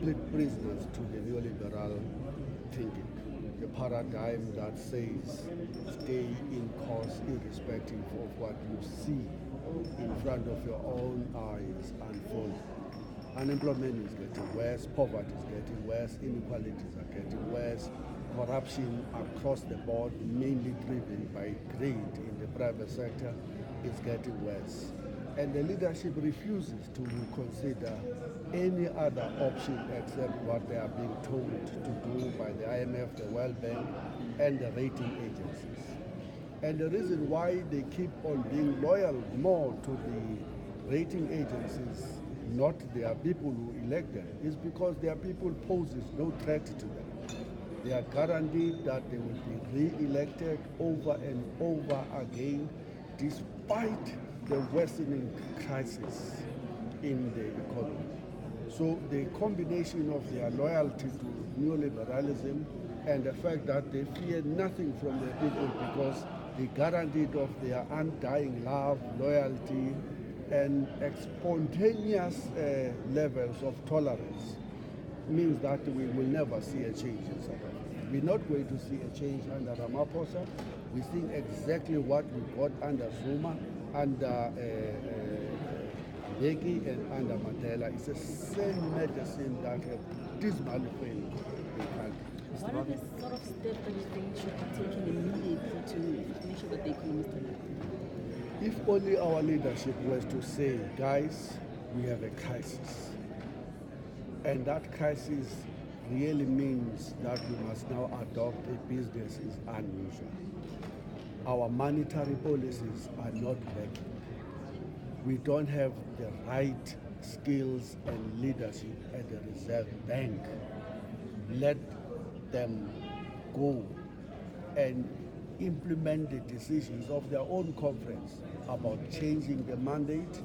complete prisoners to the neoliberal thinking, the paradigm that says stay in course irrespective of what you see in front of your own eyes unfolding. Unemployment is getting worse, poverty is getting worse, inequalities are getting worse, corruption across the board, mainly driven by greed in the private sector, is getting worse. And the leadership refuses to consider any other option except what they are being told to do by the IMF, the World Bank, and the rating agencies. And the reason why they keep on being loyal more to the rating agencies, not their people who elect them, is because their people poses no threat to them. They are guaranteed that they will be re-elected over and over again, despite the worsening crisis in the economy. So the combination of their loyalty to neoliberalism and the fact that they fear nothing from the people because they guaranteed of their undying love, loyalty, and spontaneous levels of tolerance means that we will never see a change in South Africa. We're not going to see a change under Ramaphosa. We're seeing exactly what we got under Zuma, under Beki, and under Mandela. It's the same medicine that has dismally failed the country. What are the sort of steps that you think should be taken immediately to make sure that the economy is stable? If only our leadership was to say, guys, we have a crisis. And that crisis really means that we must now adopt a business as unusual. Our monetary policies are not working. We don't have the right skills and leadership at the Reserve Bank. Let them go and implement the decisions of their own conference about changing the mandate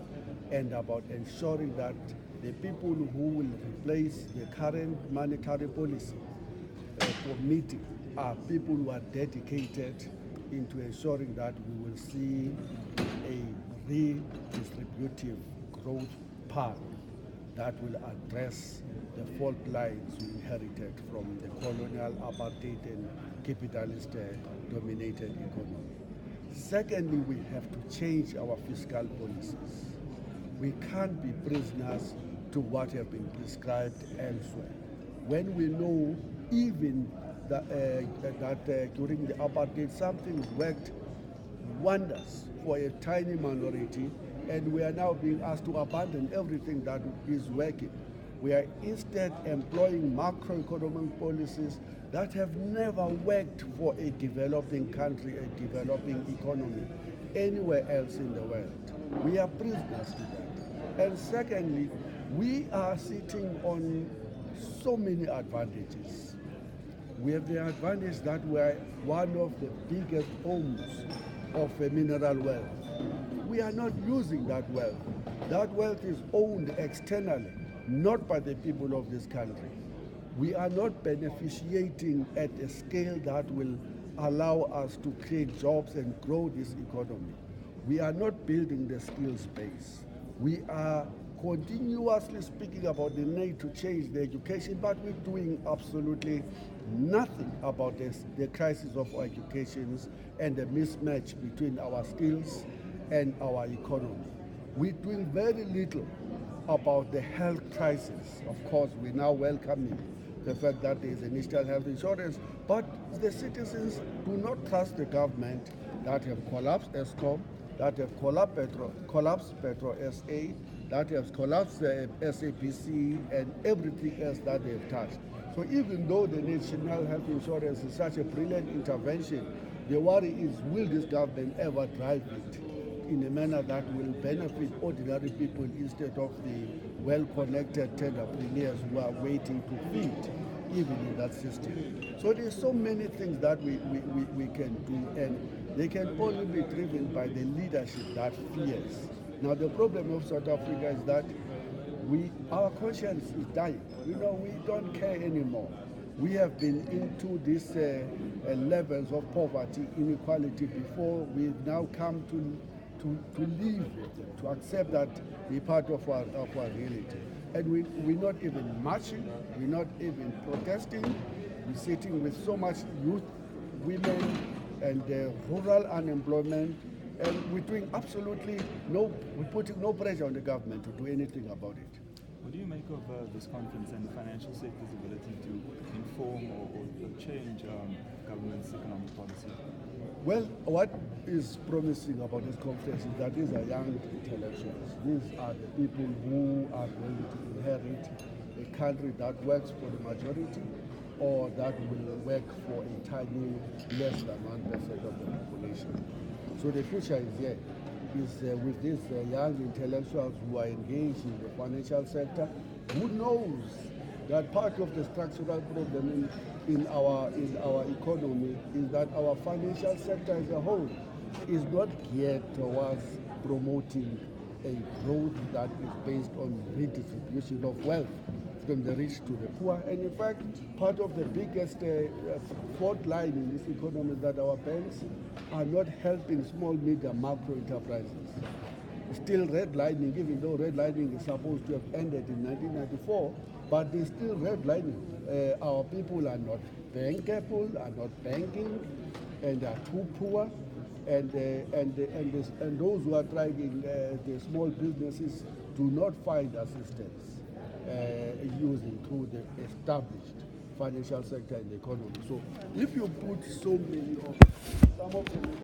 and about ensuring that the people who will replace the current monetary policy committee are people who are dedicated into ensuring that we will see a redistributive growth path that will address the fault lines we inherited from the colonial, apartheid, and capitalist dominated economy. Secondly, we have to change our fiscal policies. We can't be prisoners to what have been prescribed elsewhere. When we know even that during the apartheid something worked wonders for a tiny minority, and we are now being asked to abandon everything that is working. We are instead employing macroeconomic policies that have never worked for a developing country, a developing economy, anywhere else in the world. We are prisoners to that. And secondly, we are sitting on so many advantages. We have the advantage that we are one of the biggest owners of a mineral wealth. We are not using that wealth. That wealth is owned externally, not by the people of this country. We are not beneficiating at a scale that will allow us to create jobs and grow this economy. We are not building the skills base. We are continuously speaking about the need to change the education, but we're doing absolutely nothing about this, the crisis of our educations and the mismatch between our skills and our economy. We're doing very little about the health crisis. Of course, we're now welcoming the fact that there is national health insurance, but the citizens do not trust the government that have collapsed ESCOM, that have collapsed Petro SA, that has collapsed the SAPC and everything else that they've touched. So even though the national health insurance is such a brilliant intervention, the worry is, will this government ever drive it in a manner that will benefit ordinary people instead of the well-connected entrepreneurs who are waiting to feed, even in that system. So there's so many things that we can do, and they can only be driven by the leadership that fears. Now the problem of South Africa is that our conscience is dying. We don't care anymore. We have been into these levels of poverty, inequality before. We've now come to live, to accept that be part of our reality. And we're not even marching, we're not even protesting. We're sitting with so much youth, women, and rural unemployment, and we're doing absolutely we're putting no pressure on the government to do anything about it. What do you make of this conference and the financial sector's ability to inform or change government's economic policy? Well, what is promising about this conference is that these are young intellectuals. These are the people who are going to inherit a country that works for the majority or that will work for a tiny less than 1% of the population. So the future is here. With these young intellectuals who are engaged in the financial sector, who knows that part of the structural problem in our economy is that our financial sector as a whole is not geared towards promoting a growth that is based on redistribution of wealth from the rich to the poor. And in fact, part of the biggest fault line in this economy is that our banks are not helping small, medium, macro enterprises. Still redlining, even though redlining is supposed to have ended in 1994, but there's still redlining. Our people are not bankable, are not banking, and are too poor. And those who are trying the small businesses do not find assistance using through the established financial sector in the economy. So if you put some of them